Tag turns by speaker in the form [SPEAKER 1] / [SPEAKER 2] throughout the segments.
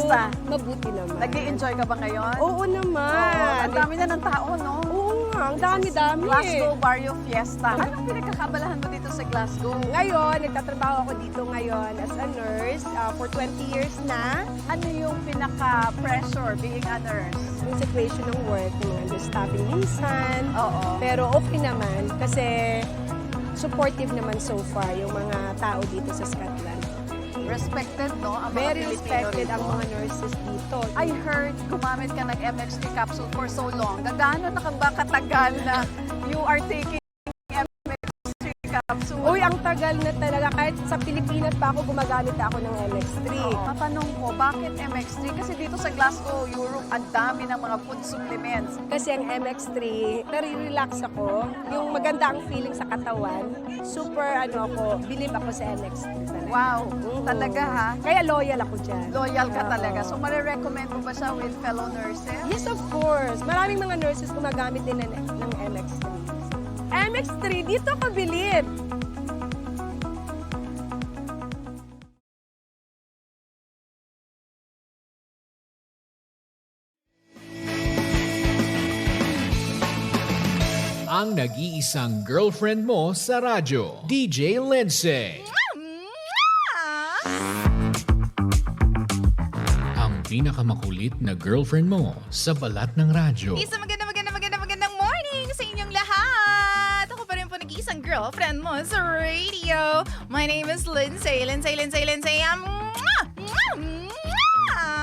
[SPEAKER 1] Kamusta?
[SPEAKER 2] Mabuti naman.
[SPEAKER 1] Nag-i-enjoy ka ba ngayon?
[SPEAKER 2] Oo naman.
[SPEAKER 1] Ang dami na ng tao, no?
[SPEAKER 2] Oo nga, ang dami-dami.
[SPEAKER 1] Glasgow Barrio Fiesta. Anong pinagkakabalahan mo dito sa Glasgow?
[SPEAKER 2] Ngayon, nagtatrabaho ako dito ngayon as a nurse for 20 years na.
[SPEAKER 1] Ano yung pinaka-pressure being a nurse?
[SPEAKER 2] Integration ng work, yung understaffing minsan.
[SPEAKER 1] Oo.
[SPEAKER 2] Pero okay naman kasi supportive naman so far yung mga tao dito sa Scotland.
[SPEAKER 1] Respected, no? Ang mga
[SPEAKER 2] Very
[SPEAKER 1] Pilipino
[SPEAKER 2] respected
[SPEAKER 1] rito.
[SPEAKER 2] ang mga nurses dito.
[SPEAKER 1] I heard gumamit ka ng MX3 capsule for so long. Gaano na ka ba katagal na you are taking MX3 capsule?
[SPEAKER 2] Uy, ang tagal na talaga. Kahit sa Pilipinas pa ako, gumagamit ako ng MX3.
[SPEAKER 1] Matanong ko, bakit MX3? Kasi dito sa Glasgow, Europe, ang dami ng mga food supplements.
[SPEAKER 2] Kasi ang MX3, nare-relax ako. Yung maganda ang feeling sa katawan. Super, believe ako sa MX3.
[SPEAKER 1] Wow, talaga ha?
[SPEAKER 2] Kaya loyal ako dyan.
[SPEAKER 1] Loyal ka
[SPEAKER 2] Oo.
[SPEAKER 1] talaga. So, marirecommend mo ba siya with fellow nurses?
[SPEAKER 2] Yes, of course. Maraming mga nurses gumagamit din ng MX3. MX3, dito ko believe.
[SPEAKER 3] Ang nag-iisang girlfriend mo sa radyo, DJ Lindsay. Ang pinakamakulit na girlfriend mo sa balat ng radyo.
[SPEAKER 4] Isang magandang morning sa inyong lahat! Ako pa rin po nag-iisang girlfriend mo sa radio. My name is Lindsay.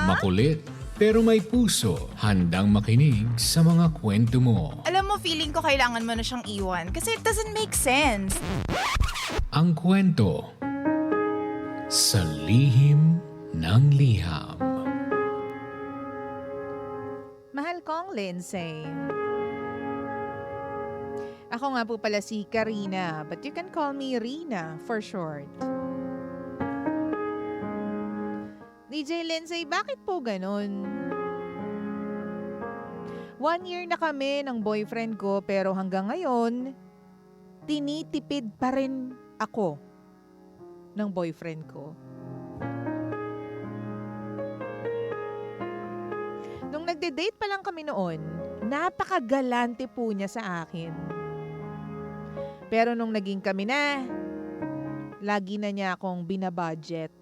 [SPEAKER 3] Makulit, pero may puso, handang makinig sa mga kwento mo.
[SPEAKER 4] Alam mo, feeling ko kailangan mo na siyang iwan kasi it doesn't make sense.
[SPEAKER 3] Ang kwento sa lihim ng liham.
[SPEAKER 4] Mahal kong Lindsay. Ako nga po pala si Karina, but you can call me Rina for short. DJ Lindsay, bakit po ganun? 1 year na kami ng boyfriend ko pero hanggang ngayon, tinitipid pa rin ako ng boyfriend ko. Nung nagde-date pa lang kami noon, napakagalante po niya sa akin. Pero nung naging kami na, lagi na niya akong binabudget.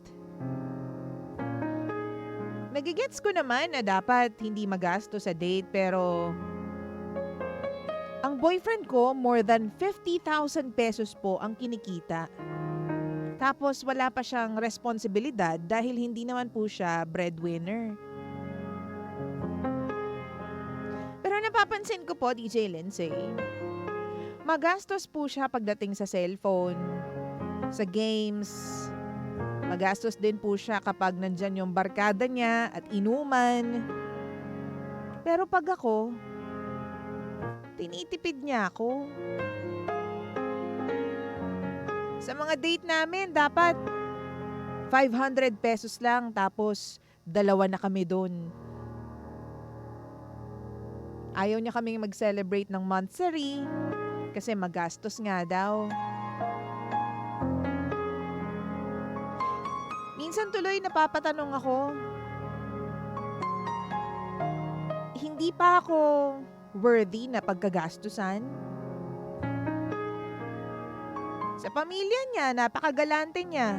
[SPEAKER 4] Nagigets ko naman na dapat hindi magasto sa date pero ang boyfriend ko more than 50,000 pesos po ang kinikita. Tapos wala pa siyang responsibilidad dahil hindi naman po siya breadwinner. Pero napapansin ko po, DJ Lindsay, magastos po siya pagdating sa cellphone, sa games. Magastos din po siya kapag nandyan yung barkada niya at inuman. Pero pag ako, tinitipid niya ako. Sa mga date namin, dapat 500 pesos lang tapos 2 na kami doon. Ayaw niya kaming mag-celebrate ng monthsary kasi magastos nga daw. Minsan tuloy napapatanong ako, hindi pa ako worthy na pagkagastusan? Sa pamilya niya, napakagalante niya.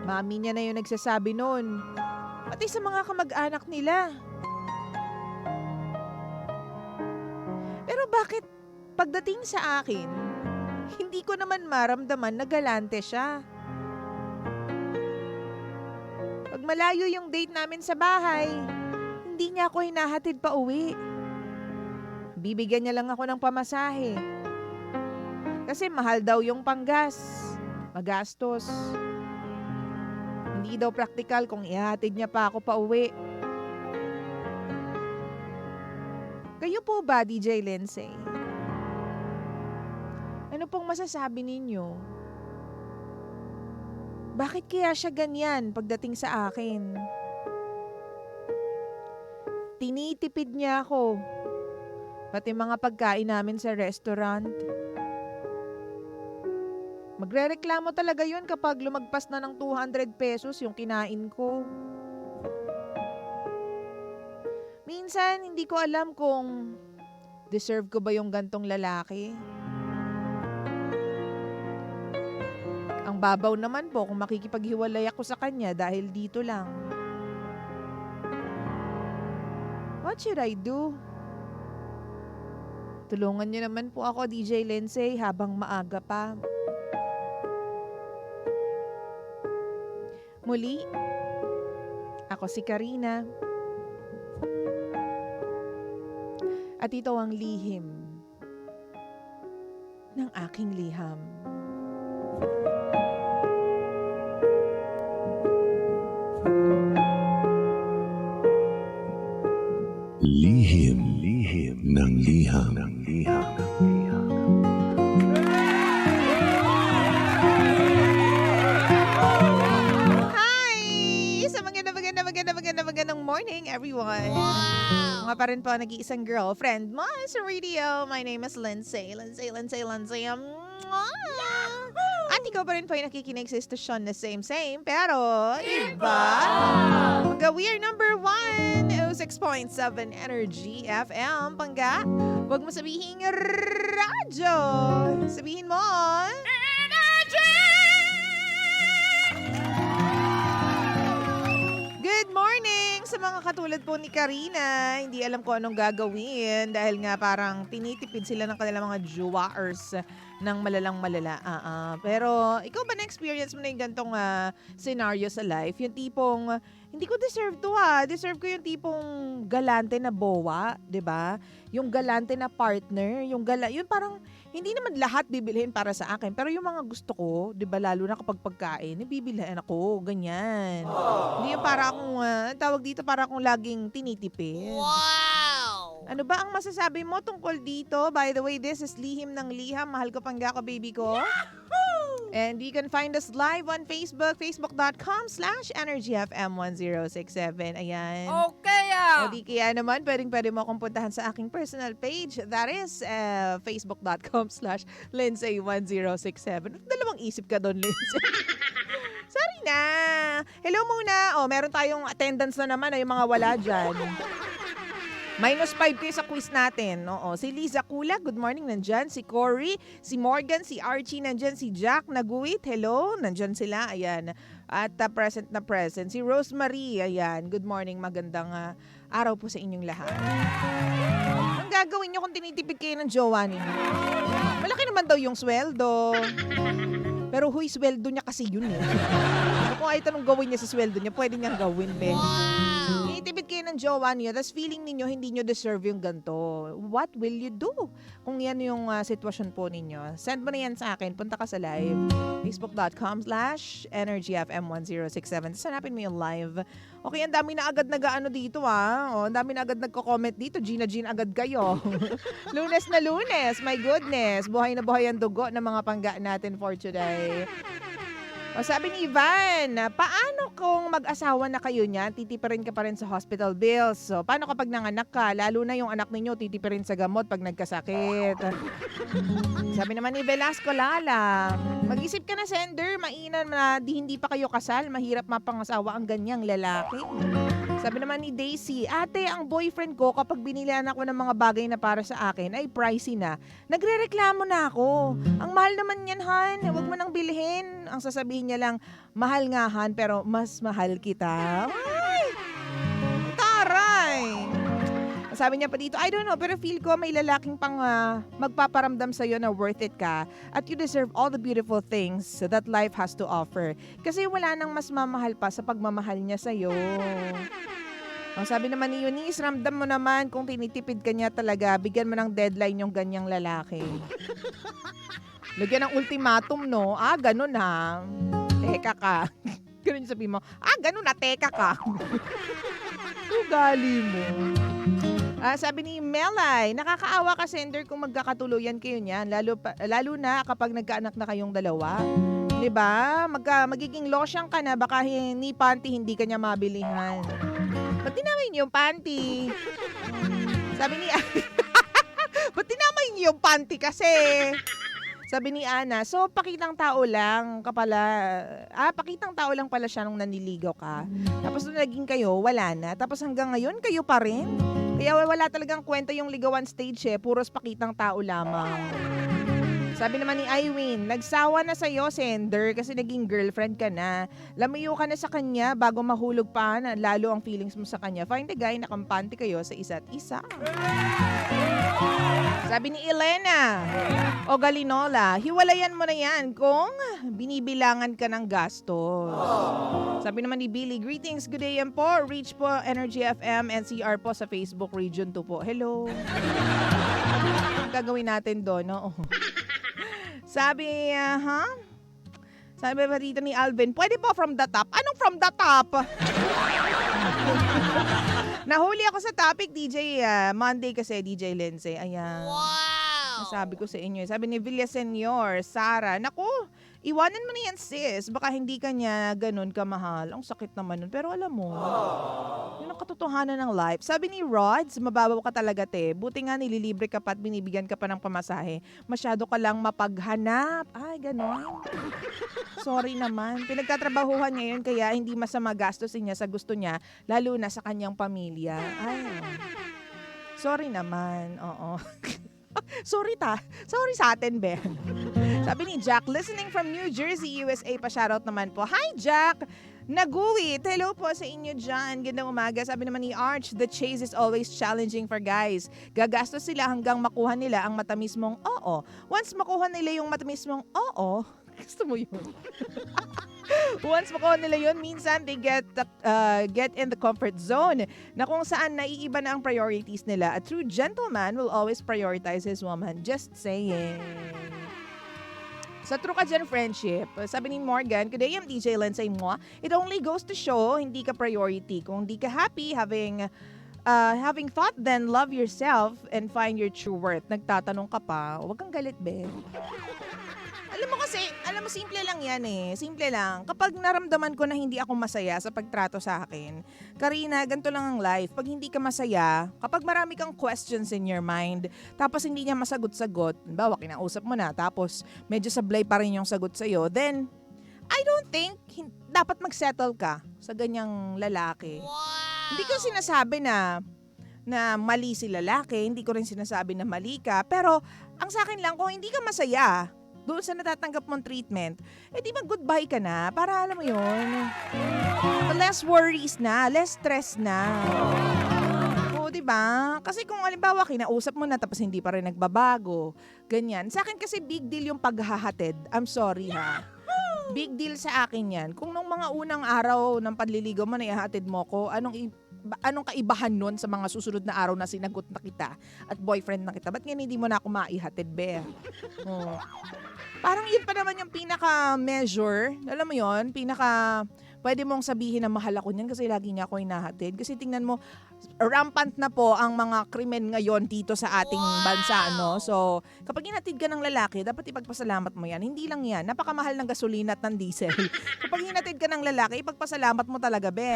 [SPEAKER 4] Mami niya na yung nagsasabi noon, pati sa mga kamag-anak nila. Pero bakit pagdating sa akin, hindi ko naman maramdaman na galante siya? Pag malayo yung date namin sa bahay, hindi niya ako hinahatid pa uwi. Bibigyan niya lang ako ng pamasahe. Kasi mahal daw yung panggas. Magastos. Hindi daw praktikal kung ihahatid niya pa ako pa uwi. Kayo po ba, DJ Lindsay? Ano pong masasabi ninyo? Bakit kaya siya ganyan pagdating sa akin? Tinitipid niya ako. Pati mga pagkain namin sa restaurant. Magrereklamo talaga yun kapag lumagpas na ng 200 pesos yung kinain ko. Minsan, hindi ko alam kung deserve ko ba yung gantong lalaki. Ang babaw naman po kung makikipaghiwalay ako sa kanya dahil dito lang. What should I do? Tulungan niyo naman po ako, DJ Lindsay, habang maaga pa. Muli, ako si Karina. At ito ang lihim ng aking liham.
[SPEAKER 5] Lihim ng liham.
[SPEAKER 4] Hi! Sa magandang morning, everyone. Mga pa rin po nag-iisang girlfriend mo sa radio. My name is Lindsay. At ikaw pa rin po yung nakikinig sa estasyon na same, pero iba. We are number 1, 06.7 Energy FM. Pangga, huwag mo sabihin radyo. Sabihin mo, good morning sa mga katulad po ni Karina. Hindi alam ko anong gagawin dahil nga parang tinitipid sila ng kanilang mga jowaers ng malala. Pero ikaw ba na-experience mo na yung gantong scenario sa life? Yung tipong, hindi ko deserve to Deserve ko yung tipong galante na bowa, 'di ba? Yung galante na partner, yung parang hindi naman lahat bibilhin para sa akin, pero yung mga gusto ko, 'di ba, lalo na kapag pagkain, bibilhin ako, ganyan. Hindi yung para akong tawag dito, para akong laging tinitipid. Wow! Ano ba ang masasabi mo tungkol dito? By the way, this is Lihim ng Liham. Mahal ko pangga ko, baby ko. And you can find us live on Facebook, facebook.com/energyfm1067. Ayan.
[SPEAKER 1] Okay
[SPEAKER 4] O di kaya naman, pwede mo akong puntahan sa aking personal page. That is facebook.com/Lindsay1067. Dalawang isip ka doon, Lindsay. Sorry na. Hello muna. Meron tayong attendance na naman, yung mga wala dyan. -5 kayo sa quiz natin. Si Liza Kula, good morning, nandyan. Si Cory, si Morgan, si Archie, nandyan. Si Jack Naguit, hello, nandyan sila, ayan. At present na present. Si Rosemary, ayan, good morning, magandang araw po sa inyong lahat. Ang gagawin nyo kung tinitipid kayo ng jowa ninyo? Malaki naman daw yung sweldo. Pero huy, sweldo niya kasi yun eh. So, kung ay tanong gawin niya sa sweldo niya, pwede niyang gawin, Ben. Tinitipid kayo ng jowa niyo, tapos feeling ninyo hindi nyo deserve yung ganito. What will you do? Kung yan yung sitwasyon po ninyo, send mo na yan sa akin. Punta ka sa live. Facebook.com/EnergyFM1067. Tapos hanapin mo yung live. Okay, ang dami na agad nag-ano dito ang dami na agad nagko-comment dito. Gina agad kayo. Lunes na Lunes. My goodness. Buhay na buhay ang dugo ng mga pangga natin for today. Sabi ni Ivan, paano kung mag-asawa na kayo niyan, titipirin ka pa rin sa hospital bills? So, paano kapag nanganak ka? Lalo na yung anak ninyo, titipirin sa gamot pag nagkasakit. Sabi naman ni Velasco Lala, mag-isip ka na, sender, mainam na hindi pa kayo kasal, mahirap mapangasawa ang ganyang lalaki. Sabi naman ni Daisy, ate, ang boyfriend ko kapag binilan ako ng mga bagay na para sa akin ay pricey na. Nagrereklamo na ako. Ang mahal naman yan, Han. Huwag mo nang bilhin. Ang sasabihin niya lang, mahal nga, Han, pero mas mahal kita. Ay! Taray! Sabi niya pa dito, I don't know, pero feel ko may lalaking pang magpaparamdam sa'yo na worth it ka at you deserve all the beautiful things that life has to offer. Kasi wala nang mas mamahal pa sa pagmamahal niya sa'yo. Sabi naman ni Eunice, ramdam mo naman kung tinitipid ka niya talaga, bigyan mo ng deadline yung ganyang lalaki. Lagyan ng ultimatum, no? Ganun ha. Teka ka. Ganun yung sabi mo, ganun na, teka ka. Ugali mo. Sabi ni Melay, nakakaawa ka, sender, kung magkakatuluyan kayo niyan, lalo na kapag nagkaanak na kayong dalawa. 'Di ba? Magiging losyang ka na, baka ni panty hindi ka niya mabilihan. Ba't dinamay niyo yung panty? Sabi ni ba't dinamay niyo yung panty kasi? Sabi ni Ana, so pakitang tao lang pakitang tao lang pala siya nung naniligaw ka. Tapos nung naging kayo, wala na. Tapos hanggang ngayon, kayo pa rin. Kaya wala talagang kwenta yung ligawan stage puros pakitang tao lamang. Sabi naman ni Irene, nagsawa na sa'yo, sender, kasi naging girlfriend ka na. Lamayo ka na sa kanya bago mahulog pa na lalo ang feelings mo sa kanya. Find a guy na kampante kayo sa isa't isa. Sabi ni Elena, o Galinola, hiwalayan mo na yan kung binibilangan ka ng gastos. Sabi naman ni Billy, greetings, good day yan po. Reach po, Energy FM, NCR po sa Facebook Region 2 po. Hello. Ang gagawin natin doon, no? Sabi ba dito ni Alvin, pwede po from the top? Anong from the top? Nahuli ako sa topic, DJ Monday kasi, DJ Lindsay. Ayan. Wow! Sabi ko sa inyo. Sabi ni Villasenor, Sara, naku, iwanan mo na yan sis. Baka hindi ka niya ganun kamahal. Ang sakit naman nun. Pero alam mo, yun ang katotohanan ng life. Sabi ni Rods, mababaw ka talaga te. Buti nga nililibre ka pa at binibigyan ka pa ng pamasahe. Masyado ka lang mapaghanap. Ay, ganun. Sorry naman. Pinagtatrabahuhan niya yun kaya hindi masama gastusin niya sa gusto niya, lalo na sa kanyang pamilya. Ay, sorry naman. Oo. Sorry sa atin, Ben. Sabi ni Jack, listening from New Jersey, USA pa, shoutout naman po. Hi, Jack! Naguwit! Hello po sa inyo dyan. Gandang umaga. Sabi naman ni Arch, the chase is always challenging for guys. Gagastos sila hanggang makuha nila ang matamis mong oo. Once makuha nila yung matamis mong oo, gusto mo yun? Once makuha nila yun, minsan they get in the comfort zone na kung saan naiiba na ang priorities nila. A true gentleman will always prioritize his woman. Just saying. Sa True Ka Dyan Friendship, sabi ni Morgan, good day, I'm DJ Lindsay mo. It only goes to show, hindi ka priority. Kung hindi ka happy having thought, then love yourself and find your true worth. Nagtatanong ka pa, huwag kang galit, Ben. Alam mo, simple lang yan Simple lang. Kapag naramdaman ko na hindi ako masaya sa pagtrato sa akin, Karina, ganito lang ang life. Pag hindi ka masaya, kapag marami kang questions in your mind, tapos hindi niya masagot-sagot, bawa kinausap mo na, tapos medyo sablay pa rin yung sagot sa'yo, then, I don't think dapat mag-settle ka sa ganyang lalaki. Wow! Hindi ko sinasabi na mali si lalaki, hindi ko rin sinasabi na mali ka, pero ang sa akin lang, kung hindi ka masaya doon sa natatanggap mong treatment, di mag-goodbye ka na para alam mo yun. Less worries na, less stress na. Oo, diba? Kasi kung halimbawa kinausap mo na tapos hindi pa rin nagbabago, ganyan. Sa akin kasi big deal yung paghahatid. I'm sorry ha. Big deal sa akin yan. Kung nung mga unang araw ng panliligaw mo na ihahatid mo ko, anong kaibahan nun sa mga susunod na araw na sinagot na kita at boyfriend na kita? Ba't ngayon hindi mo na ako maihatid, be? Oh. Parang yun pa naman yung pinaka-measure, alam mo yun, pwede mong sabihin na mahal ako niyan kasi lagi niya ako hinahatid. Kasi tingnan mo, rampant na po ang mga krimen ngayon dito sa ating bansa, no? So, kapag hinatid ka ng lalaki, dapat ipagpasalamat mo yan. Hindi lang yan, napakamahal ng gasolina at ng diesel. Kapag hinatid ka ng lalaki, ipagpasalamat mo talaga, be.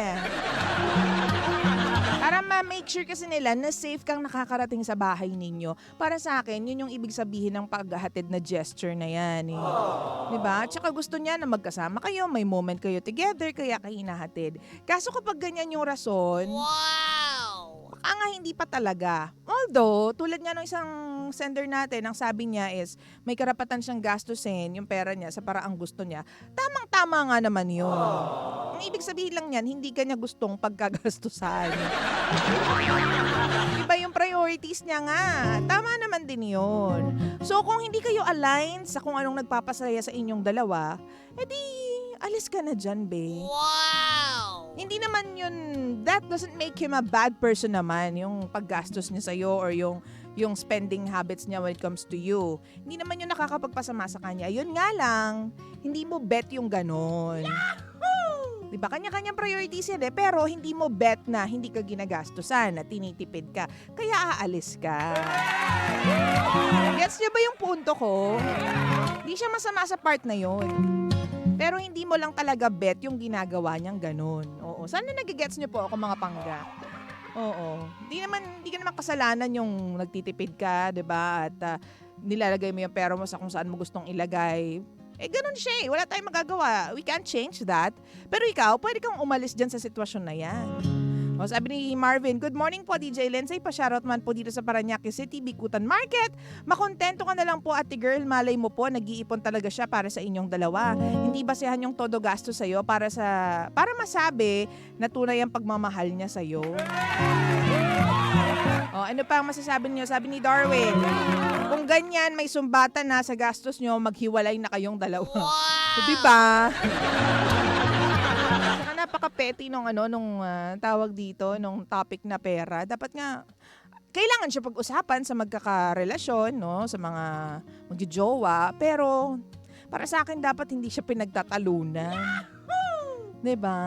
[SPEAKER 4] Para ma-make sure kasi nila na safe kang nakakarating sa bahay ninyo. Para sa akin, yun yung ibig sabihin ng paghahatid na gesture na yan. Diba? Tsaka gusto niya na magkasama kayo, may moment kayo together, kaya kayo hinahatid. Kaso kapag ganyan yung rason, baka nga hindi pa talaga. Although, tulad nga ng isang sender natin, ang sabi niya is, may karapatan siyang gastusin yung pera niya sa paraang gusto niya. Tamang-tama nga naman yun. Ang ibig sabihin lang yan, hindi kanya gustong pagkagastusan. Iba yung priorities niya nga. Tama naman din yun. So kung hindi kayo aligned sa kung anong nagpapasaya sa inyong dalawa, edi alis ka na dyan, be. Wow! Hindi naman yun, that doesn't make him a bad person naman, yung paggastos niya sa'yo or yung spending habits niya when it comes to you. Hindi naman yun nakakapagpasama sa kanya. Yun nga lang, hindi mo bet yung ganon. Diba? Kanya-kanyang priorities yan pero hindi mo bet na hindi ka ginagastusan at tinitipid ka. Kaya aalis ka. Gets niyo ba yung punto ko? Hindi siya masama sa part na yon. Pero hindi mo lang talaga bet yung ginagawa niyang ganun. Oo. Sana nagigets niyo po ako mga pangga. Oo. Hindi ka naman kasalanan yung nagtitipid ka, 'di ba? At nilalagay mo yung pera mo sa kung saan mo gustong ilagay. Ganun siya eh. Wala tayong magagawa. We can't change that. Pero ikaw, pwede kang umalis dyan sa sitwasyon na yan. O, sabi ni Marvin, good morning po DJ Lindsay. Pa-shoutout man po dito sa Parañaque City, Bikutan Market. Makontento ka na lang po ate girl. Malay mo po, nag-iipon talaga siya para sa inyong dalawa. Hindi basehan yung todo gasto sa'yo para masabi na tunay ang pagmamahal niya sa'yo. O, ano pa ang masasabi niyo? Sabi ni Darwin, kung ganyan may sumbatan na sa gastos niyo, maghiwalay na kayong dalawa. So, diba? Saka napaka-petty nung tawag dito, nung topic na pera. Dapat nga, kailangan siya pag-usapan sa magkakarelasyon, no? Sa mga magjojowa. Pero, para sa akin, dapat hindi siya pinagtatalunan. Diba?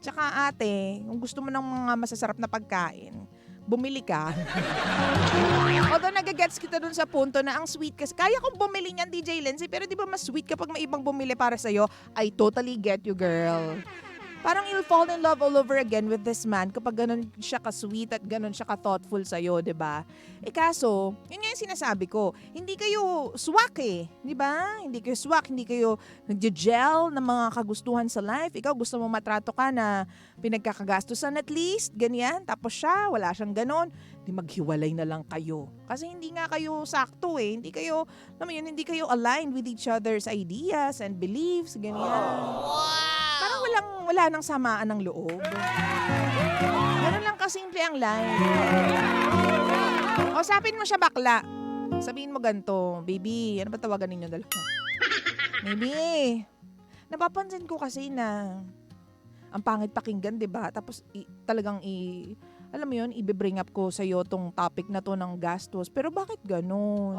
[SPEAKER 4] Tsaka ate, kung gusto mo ng mga masasarap na pagkain, bumili ka. Although nagagets kita dun sa punto na ang sweet kasi. Kaya kong bumili niyan, DJ Lindsay, pero di ba mas sweet kapag may ibang bumili para sa'yo? I totally get you, girl. Parang you'll fall in love all over again with this man kapag ganun siya ka-sweet at ganun siya ka-thoughtful sa'yo, di ba? Kaso, yun nga yung sinasabi ko, hindi kayo swak eh, di ba? Hindi kayo swak, hindi kayo nag-gel ng mga kagustuhan sa life. Ikaw gusto mo matrato ka na pinagkakagastusan at least, ganyan. Tapos siya, wala siyang ganun. Di maghiwalay na lang kayo. Kasi hindi nga kayo sakto eh. Hindi kayo, hindi kayo aligned with each other's ideas and beliefs, ganyan. Parang wala nang samaan ng loob. Ganun lang kasimple ang line. O, sapin mo siya bakla. Sabihin mo ganito, baby, ano ba tawagan ninyo dalawa? Baby, napapansin ko kasi na ang pangit pakinggan, diba? Tapos alam mo yun, i-bring up ko sa'yo tong topic na to ng gastos. Pero bakit ganun?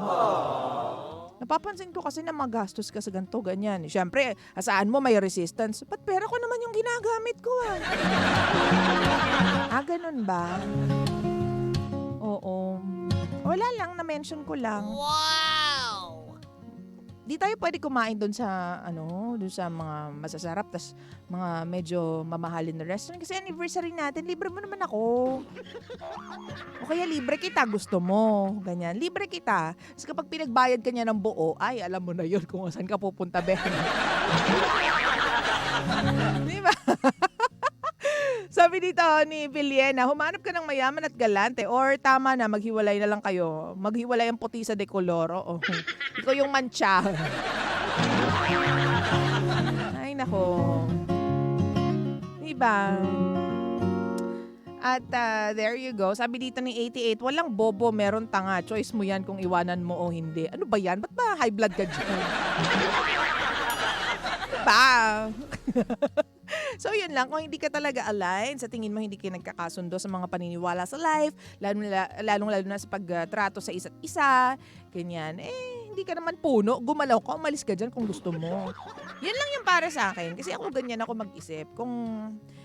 [SPEAKER 4] Napapansin ko kasi na magastos ka sa ganito, ganyan. Siyempre, asaan mo may resistance? Ba't pera ko naman yung ginagamit ko ganun ba? Oo. Wala lang, na-mention ko lang. Wow! Di tayo pwede kumain doon sa mga masasarap tas mga medyo mamahalin na restaurant kasi anniversary natin, libre mo naman ako. O kaya libre kita, gusto mo, ganyan. Libre kita. Tapos kapag pinagbayad ka niya ng buo, ay alam mo na yun kung saan ka pupunta, be. Di ba? Sabi dito ni Villena, humanap ka ng mayaman at galante or tama na, maghiwalay na lang kayo. Maghiwalay ang puti sa dekoloro. Oh. Ikaw yung mancha. Ay, nako. Diba? At there you go. Sabi dito ni 88, walang bobo, meron tanga. Choice mo yan kung iwanan mo o hindi. Ano ba yan? Ba't ba high blood ka dyan? Diba? So yun lang, kung hindi ka talaga align, sa tingin mo hindi ka nagkakasundo sa mga paniniwala sa life, lalong-lalo na sa pagtrato sa isa't isa, ganyan, hindi ka naman puno, gumalaw ka, umalis ka dyan kung gusto mo. Yun lang yung para sa akin, kasi ako ganyan ako mag-isip. Kung,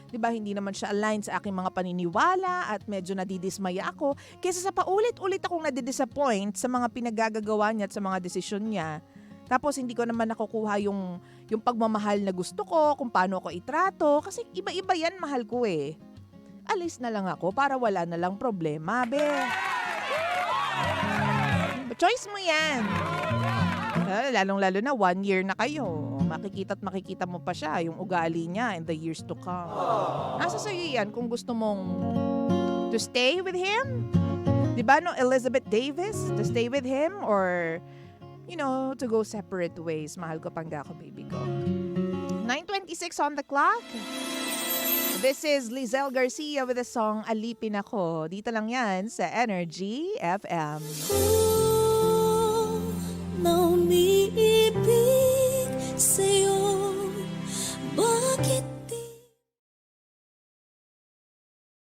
[SPEAKER 4] di ba, hindi naman siya aligned sa aking mga paniniwala at medyo nadidismaya ako, kaysa sa paulit-ulit akong nadidisappoint sa mga pinagagagawa niya at sa mga desisyon niya. Tapos hindi ko naman nakukuha yung pagmamahal na gusto ko, kung paano ko itrato. Kasi iba-iba yan, mahal ko eh. Alis na lang ako para wala na lang problema, be. Choice mo yan. Lalong-lalo na 1 year na kayo. Makikita mo pa siya, yung ugali niya in the years to come. Nasa sa'yo yan kung gusto mong to stay with him. Diba no, Elizabeth Davis? To stay with him or to go separate ways. Mahal ko pangga ko, baby ko. 9:26 on the clock. This is Lizelle Garcia with the song Alipin Ako. Dito lang yan sa Energy FM.